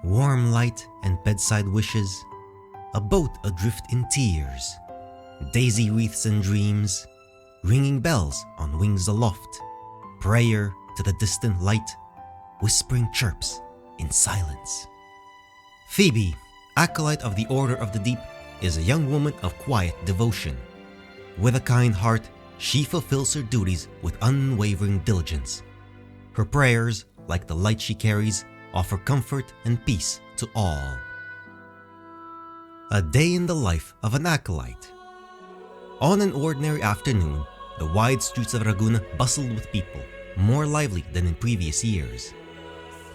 Warm light and bedside wishes, a boat adrift in tears, daisy wreaths and dreams, ringing bells on wings aloft, prayer to the distant light, whispering chirps in silence. Phoebe, acolyte of the Order of the Deep, is a young woman of quiet devotion. With a kind heart, she fulfills her duties with unwavering diligence. Her prayers, like the light she carries, offer comfort and peace to all. A day in the life of an acolyte. On an ordinary afternoon, the wide streets of Ragusa bustled with people, more lively than in previous years.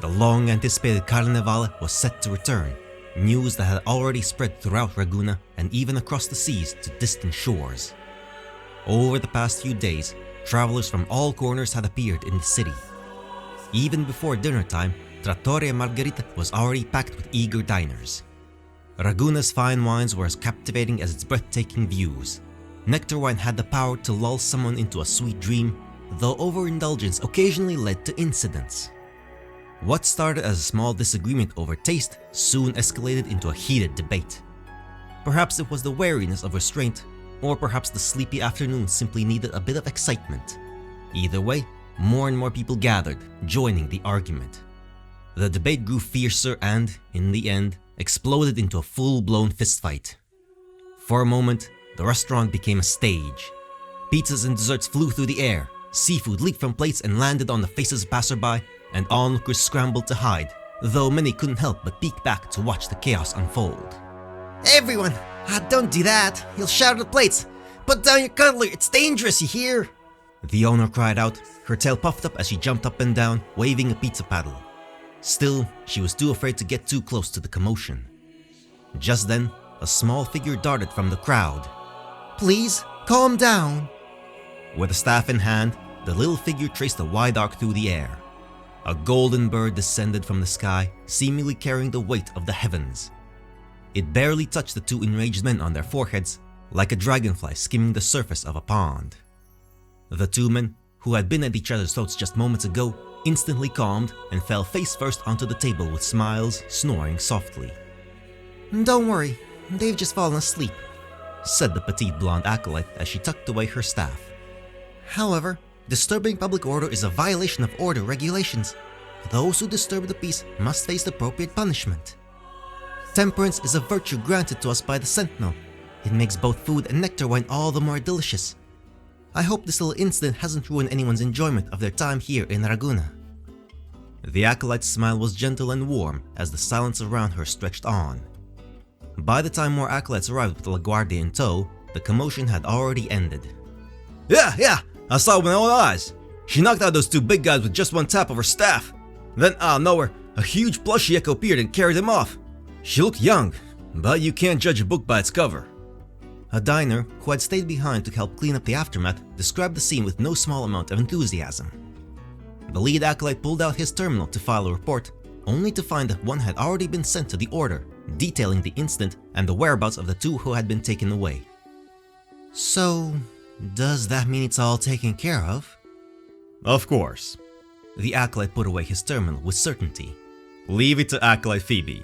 The long-anticipated Carnival was set to return, news that had already spread throughout Ragusa and even across the seas to distant shores. Over the past few days, travelers from all corners had appeared in the city. Even before dinner time, Trattoria Margherita was already packed with eager diners. Ragusa's fine wines were as captivating as its breathtaking views. Nectar wine had the power to lull someone into a sweet dream, though overindulgence occasionally led to incidents. What started as a small disagreement over taste soon escalated into a heated debate. Perhaps it was the wariness of restraint, or perhaps the sleepy afternoon simply needed a bit of excitement. Either way, more and more people gathered, joining the argument. The debate grew fiercer and, in the end, exploded into a full-blown fistfight. For a moment, the restaurant became a stage. Pizzas and desserts flew through the air, seafood leaped from plates and landed on the faces of passersby, and onlookers scrambled to hide, though many couldn't help but peek back to watch the chaos unfold. Everyone! Don't do that! You'll shatter the plates! Put down your cutlery, it's dangerous, you hear? The owner cried out, her tail puffed up as she jumped up and down, waving a pizza paddle. Still, she was too afraid to get too close to the commotion. Just then, a small figure darted from the crowd. Please, calm down. With a staff in hand, the little figure traced a wide arc through the air. A golden bird descended from the sky, seemingly carrying the weight of the heavens. It barely touched the two enraged men on their foreheads, like a dragonfly skimming the surface of a pond. The two men, who had been at each other's throats just moments ago, instantly calmed and fell face first onto the table with smiles, snoring softly. Don't worry, they've just fallen asleep, said the petite blonde acolyte as she tucked away her staff. However, disturbing public order is a violation of order regulations. Those who disturb the peace must face the appropriate punishment. Temperance is a virtue granted to us by the Sentinel. It makes both food and nectar wine all the more delicious. I hope this little incident hasn't ruined anyone's enjoyment of their time here in Ragusa. The acolyte's smile was gentle and warm as the silence around her stretched on. By the time more acolytes arrived with La Guardia in tow, the commotion had already ended. Yeah, I saw it with my own eyes. She knocked out those two big guys with just one tap of her staff. Then out of nowhere, a huge plushy echo appeared and carried him off. She looked young, but you can't judge a book by its cover. A diner, who had stayed behind to help clean up the aftermath, described the scene with no small amount of enthusiasm. The lead acolyte pulled out his terminal to file a report, only to find that one had already been sent to the Order, detailing the incident and the whereabouts of the two who had been taken away. So, does that mean it's all taken care of? Of course. The acolyte put away his terminal with certainty. Leave it to acolyte Phoebe.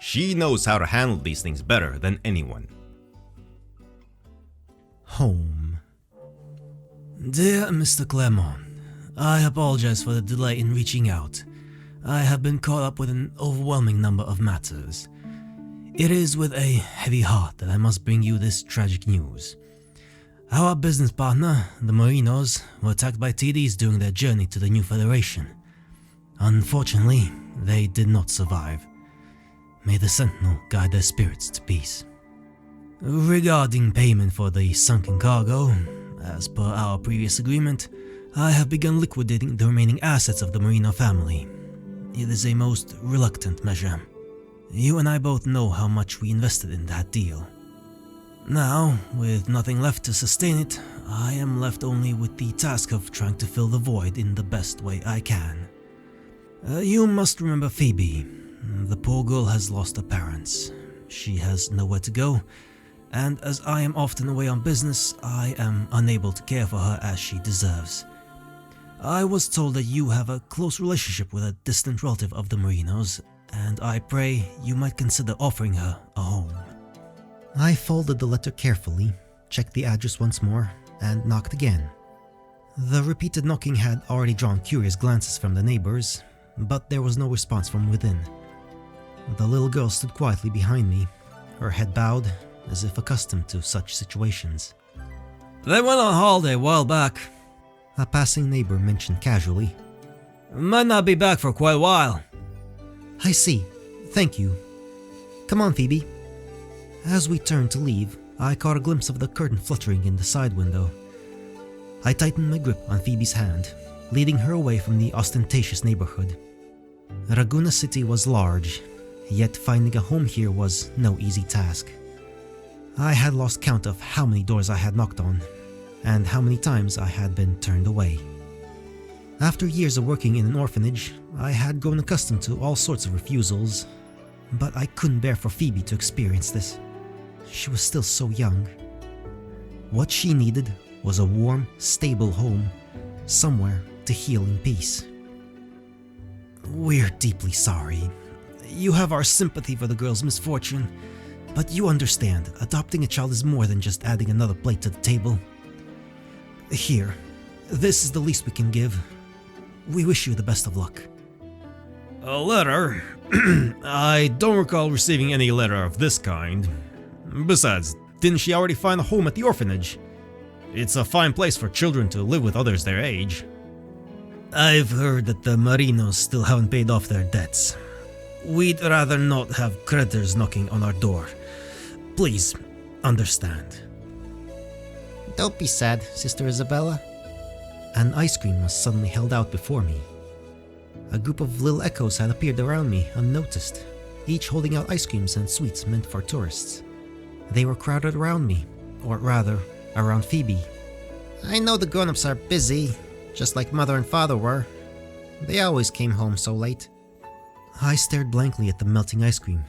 She knows how to handle these things better than anyone. Home. Dear Mr. Claremont, I apologize for the delay in reaching out. I have been caught up with an overwhelming number of matters. It is with a heavy heart that I must bring you this tragic news. Our business partner, the Merinos, were attacked by TDs during their journey to the new Federation. Unfortunately, they did not survive. May the Sentinel guide their spirits to peace. Regarding payment for the sunken cargo, as per our previous agreement, I have begun liquidating the remaining assets of the Merino family. It is a most reluctant measure. You and I both know how much we invested in that deal. Now, with nothing left to sustain it, I am left only with the task of trying to fill the void in the best way I can. You must remember Phoebe. The poor girl has lost her parents. She has nowhere to go, and as I am often away on business, I am unable to care for her as she deserves. I was told that you have a close relationship with a distant relative of the Merinos, and I pray you might consider offering her a home. I folded the letter carefully, checked the address once more, and knocked again. The repeated knocking had already drawn curious glances from the neighbors, but there was no response from within. The little girl stood quietly behind me, her head bowed, as if accustomed to such situations. They went on holiday a while back. A passing neighbor mentioned casually. Might not be back for quite a while. I see. Thank you. Come on, Phoebe. As we turned to leave, I caught a glimpse of the curtain fluttering in the side window. I tightened my grip on Phoebe's hand, leading her away from the ostentatious neighborhood. Ragusa City was large, yet finding a home here was no easy task. I had lost count of how many doors I had knocked on, and how many times I had been turned away. After years of working in an orphanage, I had grown accustomed to all sorts of refusals, but I couldn't bear for Phoebe to experience this. She was still so young. What she needed was a warm, stable home, somewhere to heal in peace. We're deeply sorry. You have our sympathy for the girl's misfortune, but you understand, adopting a child is more than just adding another plate to the table. Here, this is the least we can give. We wish you the best of luck. A letter? I don't recall receiving any letter of this kind. Besides, didn't she already find a home at the orphanage? It's a fine place for children to live with others their age. I've heard that the Marinos still haven't paid off their debts. We'd rather not have creditors knocking on our door. Please, understand. Don't be sad, Sister Isabella. An ice cream was suddenly held out before me. A group of little echoes had appeared around me unnoticed, each holding out ice creams and sweets meant for tourists. They were crowded around me, or rather, around Phoebe. I know the grown-ups are busy, just like Mother and Father were. They always came home so late. I stared blankly at the melting ice cream,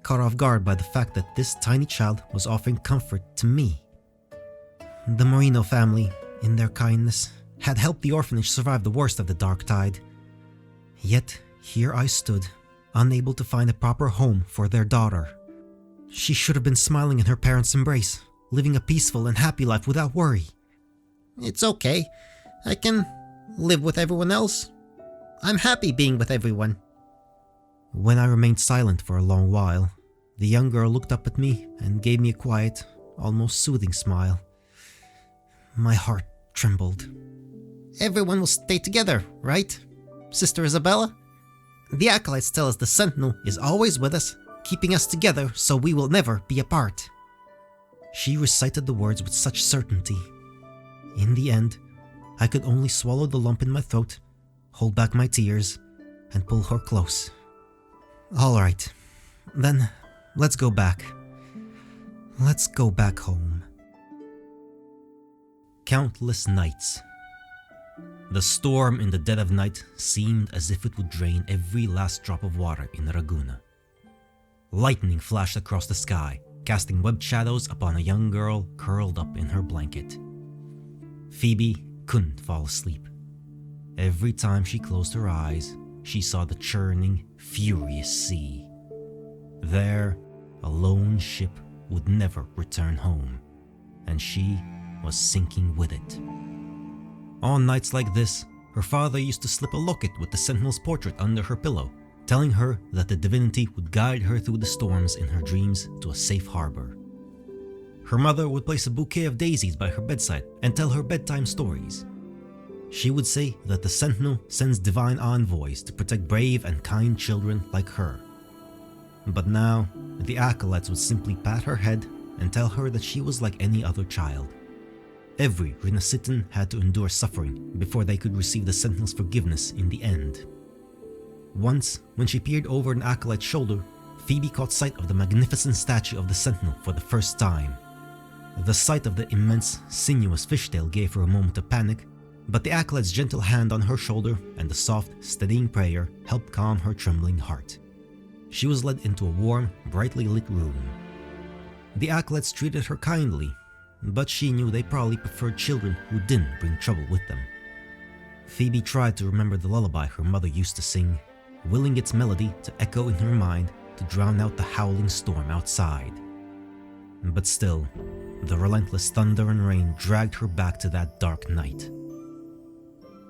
caught off guard by the fact that this tiny child was offering comfort to me. The Marino family, in their kindness, had helped the orphanage survive the worst of the dark tide. Yet, here I stood, unable to find a proper home for their daughter. She should have been smiling in her parents' embrace, living a peaceful and happy life without worry. It's okay. I can live with everyone else. I'm happy being with everyone. When I remained silent for a long while, the young girl looked up at me and gave me a quiet, almost soothing smile. My heart trembled. Everyone will stay together, right, Sister Isabella? The acolytes tell us the Sentinel is always with us, keeping us together so we will never be apart. She recited the words with such certainty. In the end, I could only swallow the lump in my throat, hold back my tears, and pull her close. All right, then let's go back. Let's go back home. Countless nights. The storm in the dead of night seemed as if it would drain every last drop of water in Ragusa. Lightning flashed across the sky, casting webbed shadows upon a young girl curled up in her blanket. Phoebe couldn't fall asleep. Every time she closed her eyes, she saw the churning, furious sea. There, a lone ship would never return home, and she was sinking with it. On nights like this, her father used to slip a locket with the Sentinel's portrait under her pillow, telling her that the divinity would guide her through the storms in her dreams to a safe harbor. Her mother would place a bouquet of daisies by her bedside and tell her bedtime stories. She would say that the Sentinel sends divine envoys to protect brave and kind children like her. But now, the acolytes would simply pat her head and tell her that she was like any other child. Every Renasitan had to endure suffering before they could receive the Sentinel's forgiveness in the end. Once, when she peered over an acolyte's shoulder, Phoebe caught sight of the magnificent statue of the Sentinel for the first time. The sight of the immense, sinuous fishtail gave her a moment of panic, but the acolyte's gentle hand on her shoulder and the soft, steadying prayer helped calm her trembling heart. She was led into a warm, brightly lit room. The acolytes treated her kindly, but she knew they probably preferred children who didn't bring trouble with them. Phoebe tried to remember the lullaby her mother used to sing, willing its melody to echo in her mind to drown out the howling storm outside. But still, the relentless thunder and rain dragged her back to that dark night.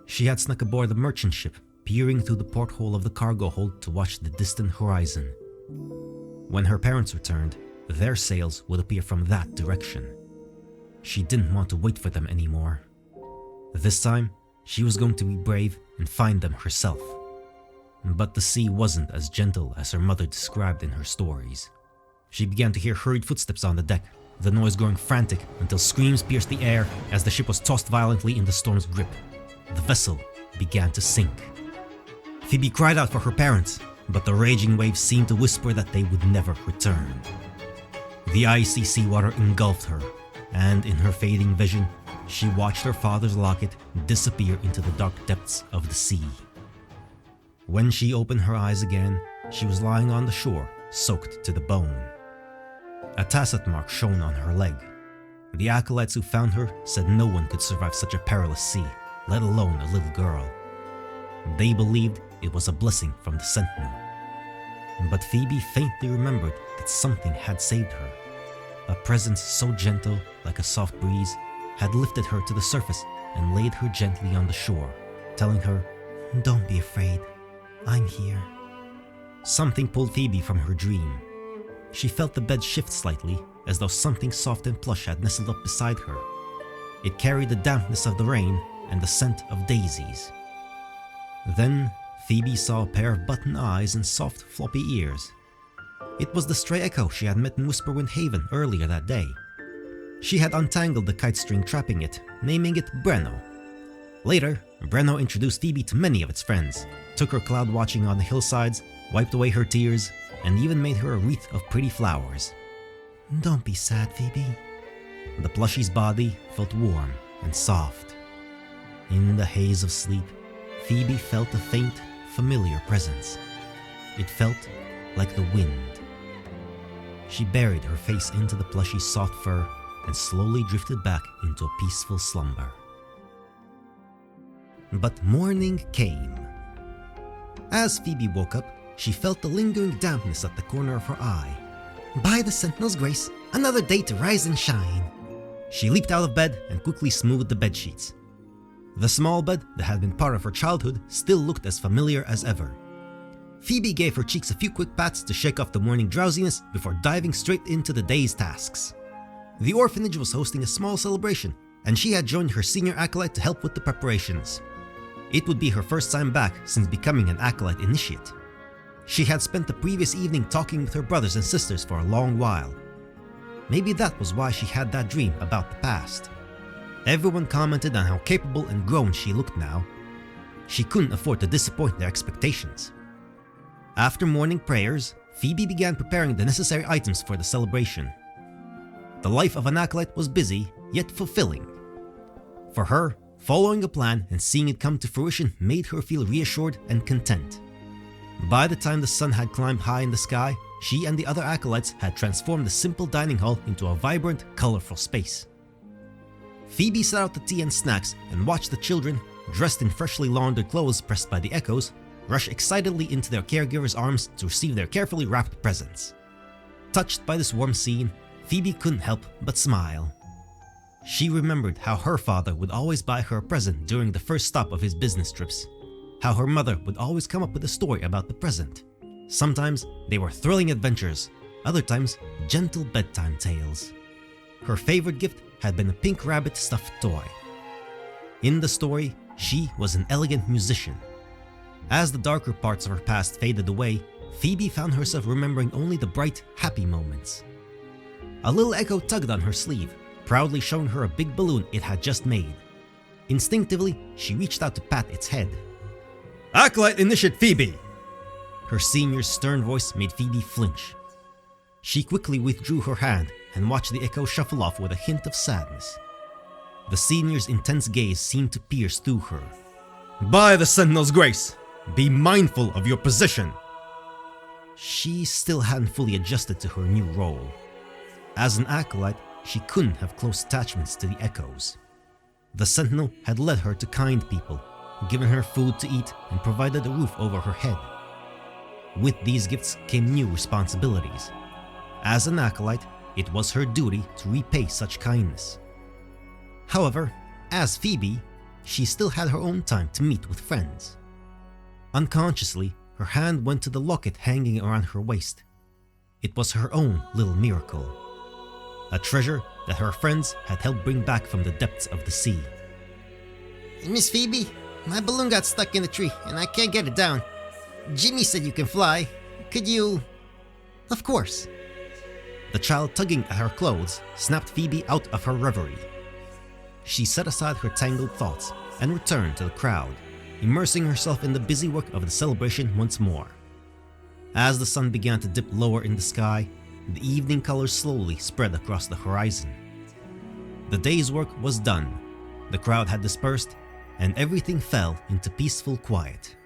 She had snuck aboard the merchant ship, peering through the porthole of the cargo hold to watch the distant horizon. When her parents returned, their sails would appear from that direction. She didn't want to wait for them anymore. This time, she was going to be brave and find them herself. But the sea wasn't as gentle as her mother described in her stories. She began to hear hurried footsteps on the deck, the noise growing frantic until screams pierced the air as the ship was tossed violently in the storm's grip. The vessel began to sink. Phoebe cried out for her parents, but the raging waves seemed to whisper that they would never return. The icy seawater engulfed her, and in her fading vision, she watched her father's locket disappear into the dark depths of the sea. When she opened her eyes again, she was lying on the shore, soaked to the bone. A tacet mark shone on her leg. The acolytes who found her said no one could survive such a perilous sea, let alone a little girl. They believed it was a blessing from the Sentinel. But Phoebe faintly remembered that something had saved her. A presence so gentle, like a soft breeze, had lifted her to the surface and laid her gently on the shore, telling her, "Don't be afraid, I'm here." Something pulled Phoebe from her dream. She felt the bed shift slightly, as though something soft and plush had nestled up beside her. It carried the dampness of the rain and the scent of daisies. Then Phoebe saw a pair of button eyes and soft, floppy ears. It was the stray echo she had met in Whisperwind Haven earlier that day. She had untangled the kite string trapping it, naming it Brenno. Later, Brenno introduced Phoebe to many of its friends, took her cloud watching on the hillsides, wiped away her tears, and even made her a wreath of pretty flowers. Don't be sad, Phoebe. The plushie's body felt warm and soft. In the haze of sleep, Phoebe felt a faint, familiar presence. It felt like the wind. She buried her face into the plushie's soft fur and slowly drifted back into a peaceful slumber. But morning came. As Phoebe woke up, she felt the lingering dampness at the corner of her eye. By the Sentinel's grace, another day to rise and shine. She leaped out of bed and quickly smoothed the bedsheets. The small bed that had been part of her childhood still looked as familiar as ever. Phoebe gave her cheeks a few quick pats to shake off the morning drowsiness before diving straight into the day's tasks. The orphanage was hosting a small celebration, and she had joined her senior acolyte to help with the preparations. It would be her first time back since becoming an acolyte initiate. She had spent the previous evening talking with her brothers and sisters for a long while. Maybe that was why she had that dream about the past. Everyone commented on how capable and grown she looked now. She couldn't afford to disappoint their expectations. After morning prayers, Phoebe began preparing the necessary items for the celebration. The life of an acolyte was busy, yet fulfilling. For her, following a plan and seeing it come to fruition made her feel reassured and content. By the time the sun had climbed high in the sky, she and the other acolytes had transformed the simple dining hall into a vibrant, colorful space. Phoebe set out the tea and snacks and watched the children, dressed in freshly laundered clothes pressed by the echoes, rush excitedly into their caregivers' arms to receive their carefully wrapped presents. Touched by this warm scene, Phoebe couldn't help but smile. She remembered how her father would always buy her a present during the first stop of his business trips, how her mother would always come up with a story about the present. Sometimes they were thrilling adventures, other times gentle bedtime tales. Her favorite gift had been a pink rabbit stuffed toy. In the story, she was an elegant musician. As the darker parts of her past faded away, Phoebe found herself remembering only the bright, happy moments. A little echo tugged on her sleeve, proudly showing her a big balloon it had just made. Instinctively, she reached out to pat its head. Acolyte Initiate Phoebe! Her senior's stern voice made Phoebe flinch. She quickly withdrew her hand and watched the echo shuffle off with a hint of sadness. The senior's intense gaze seemed to pierce through her. By the Sentinel's grace, be mindful of your position! She still hadn't fully adjusted to her new role. As an acolyte, she couldn't have close attachments to the echoes. The Sentinel had led her to kind people, given her food to eat, and provided a roof over her head. with these gifts came new responsibilities. As an acolyte, it was her duty to repay such kindness. However, as Phoebe, she still had her own time to meet with friends. Unconsciously, her hand went to the locket hanging around her waist. It was her own little miracle, a treasure that her friends had helped bring back from the depths of the sea. Miss Phoebe, my balloon got stuck in the tree and I can't get it down. Jimmy said you can fly. Could you... Of course. The child tugging at her clothes snapped Phoebe out of her reverie. She set aside her tangled thoughts and returned to the crowd, immersing herself in the busy work of the celebration once more. As the sun began to dip lower in the sky, the evening colors slowly spread across the horizon. The day's work was done, the crowd had dispersed, and everything fell into peaceful quiet.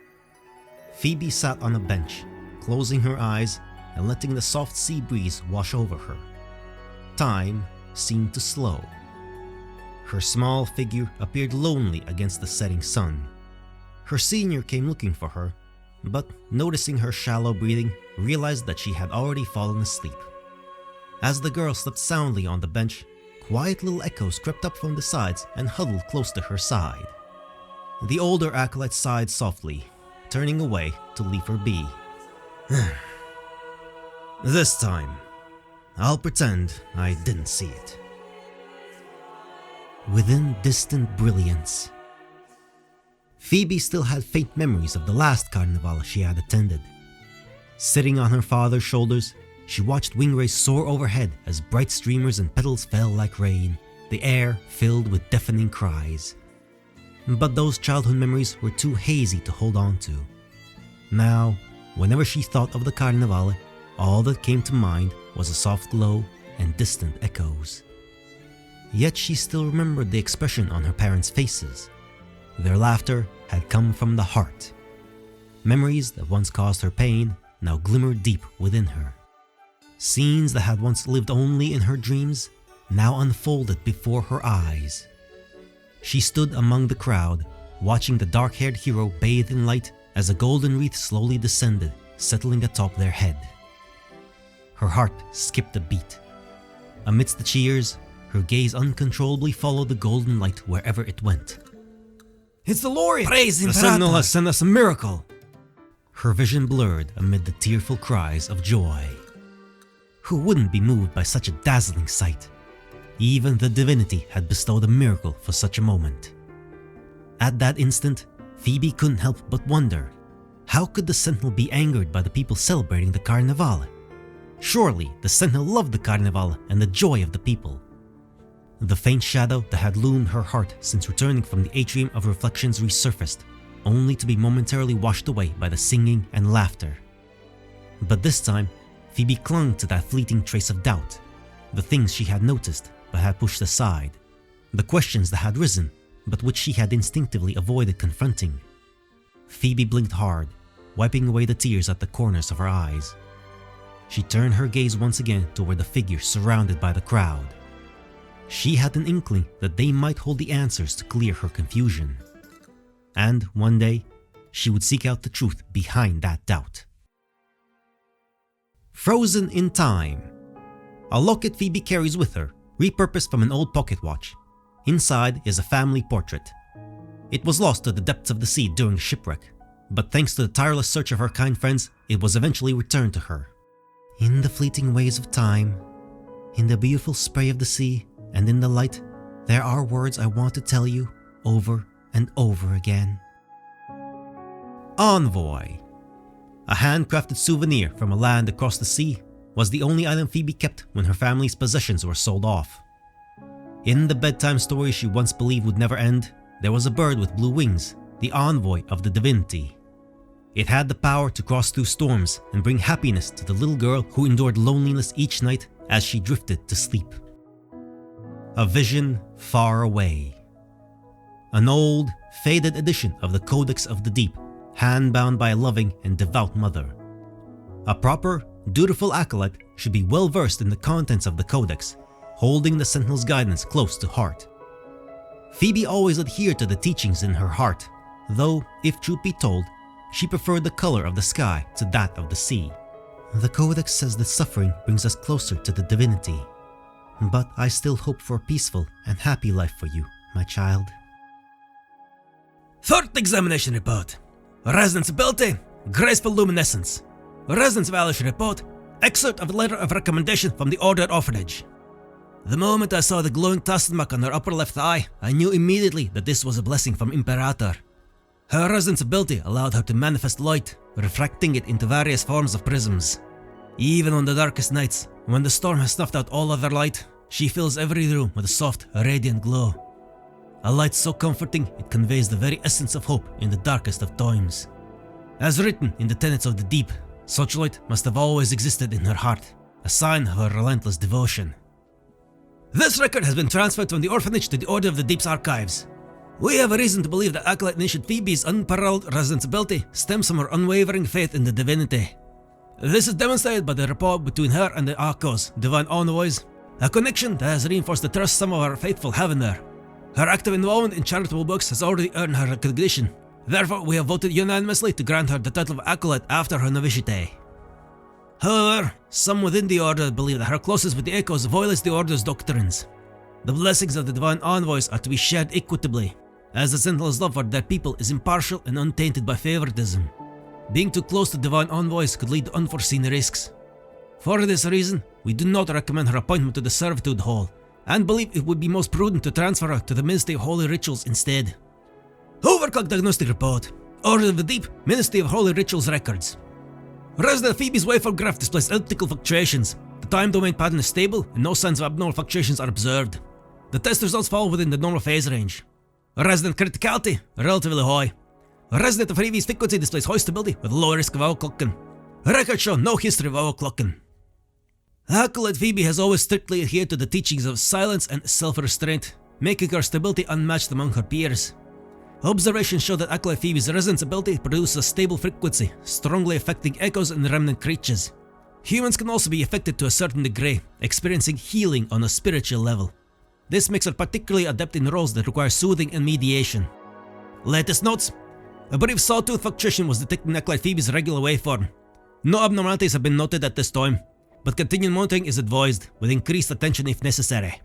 Phoebe sat on a bench, closing her eyes and letting the soft sea breeze wash over her. Time seemed to slow. Her small figure appeared lonely against the setting sun. Her senior came looking for her, but noticing her shallow breathing, realized that she had already fallen asleep. As the girl slept soundly on the bench, quiet little echoes crept up from the sides and huddled close to her side. The older acolyte sighed softly, turning away to leave her be. This time, I'll pretend I didn't see it. Within distant brilliance, Phoebe still had faint memories of the last carnival she had attended. Sitting on her father's shoulders, she watched wing rays soar overhead as bright streamers and petals fell like rain, the air filled with deafening cries. But those childhood memories were too hazy to hold on to. Now, whenever she thought of the carnival, all that came to mind was a soft glow and distant echoes. Yet she still remembered the expression on her parents' faces. Their laughter had come from the heart. Memories that once caused her pain now glimmered deep within her. Scenes that had once lived only in her dreams now unfolded before her eyes. She stood among the crowd, watching the dark-haired hero bathe in light as a golden wreath slowly descended, settling atop their head. Her heart skipped a beat. Amidst the cheers, her gaze uncontrollably followed the golden light wherever it went. It's the Lorien! Praise The Imperator! Sentinel has sent us a miracle! Her vision blurred amid the tearful cries of joy. Who wouldn't be moved by such a dazzling sight? Even the divinity had bestowed a miracle for such a moment. At that instant, Phoebe couldn't help but wonder, how could the Sentinel be angered by the people celebrating the Carnival? Surely the Sentinel loved the Carnival and the joy of the people. The faint shadow that had loomed her heart since returning from the atrium of reflections resurfaced, only to be momentarily washed away by the singing and laughter. But this time, Phoebe clung to that fleeting trace of doubt, the things she had noticed but had pushed aside, the questions that had risen but which she had instinctively avoided confronting. Phoebe blinked hard, wiping away the tears at the corners of her eyes. She turned her gaze once again toward the figure surrounded by the crowd. She had an inkling that they might hold the answers to clear her confusion. And one day, she would seek out the truth behind that doubt. Frozen in time. A locket Phoebe carries with her, repurposed from an old pocket watch. Inside is a family portrait. It was lost to the depths of the sea during the shipwreck, but thanks to the tireless search of her kind friends, it was eventually returned to her. In the fleeting ways of time, in the beautiful spray of the sea, and in the light, there are words I want to tell you over and over again. Envoy. A handcrafted souvenir from a land across the sea was the only item Phoebe kept when her family's possessions were sold off. In the bedtime story she once believed would never end, there was a bird with blue wings, the envoy of the divinity. It had the power to cross through storms and bring happiness to the little girl who endured loneliness each night as she drifted to sleep. A vision far away. An old, faded edition of the Codex of the Deep, hand-bound by a loving and devout mother. A proper, dutiful acolyte should be well versed in the contents of the Codex, holding the Sentinel's guidance close to heart. Phoebe always adhered to the teachings in her heart, though, if truth be told, she preferred the color of the sky to that of the sea. The Codex says that suffering brings us closer to the divinity. But I still hope for a peaceful and happy life for you, my child. Third examination report. Residence ability, graceful luminescence. Residence evaluation report, excerpt of a letter of recommendation from the Order Orphanage. The moment I saw the glowing tassel mark on her upper left eye, I knew immediately that this was a blessing from Imperator. Her residence ability allowed her to manifest light, refracting it into various forms of prisms. Even on the darkest nights, when the storm has snuffed out all other light, she fills every room with a soft, radiant glow. A light so comforting it conveys the very essence of hope in the darkest of times. As written in the tenets of the deep, such light must have always existed in her heart, a sign of her relentless devotion. This record has been transferred from the orphanage to the Order of the Deep's archives. We have a reason to believe that Acolyte Nation Phoebe's unparalleled residence ability stems from her unwavering faith in the divinity. This is demonstrated by the rapport between her and the Archos, divine envoys, a connection that has reinforced the trust some of our faithful have in her. Her active involvement in charitable works has already earned her recognition. Therefore, we have voted unanimously to grant her the title of Acolyte after her novitiate. However, some within the Order believe that her closeness with the Echoes violates the Order's doctrines. The blessings of the divine envoys are to be shared equitably, as the Sentinel's love for their people is impartial and untainted by favoritism. Being too close to divine envoys could lead to unforeseen risks. For this reason, we do not recommend her appointment to the Servitude Hall, and believe it would be most prudent to transfer her to the Ministry of Holy Rituals instead. Overclock Diagnostic Report. Order of the Deep, Ministry of Holy Rituals Records. Resident Phoebe's waveform graph displays elliptical fluctuations. The time domain pattern is stable and no signs of abnormal fluctuations are observed. The test results fall within the normal phase range. Resident criticality, relatively high. Resident of Phoebe's frequency displays high stability with low risk of overclocking. Records show no history of overclocking. Acolyte Phoebe has always strictly adhered to the teachings of silence and self-restraint, making her stability unmatched among her peers. Observations show that Acolyte Phoebe's resonance ability produces a stable frequency, strongly affecting echoes and remnant creatures. Humans can also be affected to a certain degree, experiencing healing on a spiritual level. This makes her particularly adept in roles that require soothing and mediation. Latest notes. A brief sawtooth fluctuation was detected in Acolyte Phoebe's regular waveform. No abnormalities have been noted at this time, but continued monitoring is advised, with increased attention if necessary.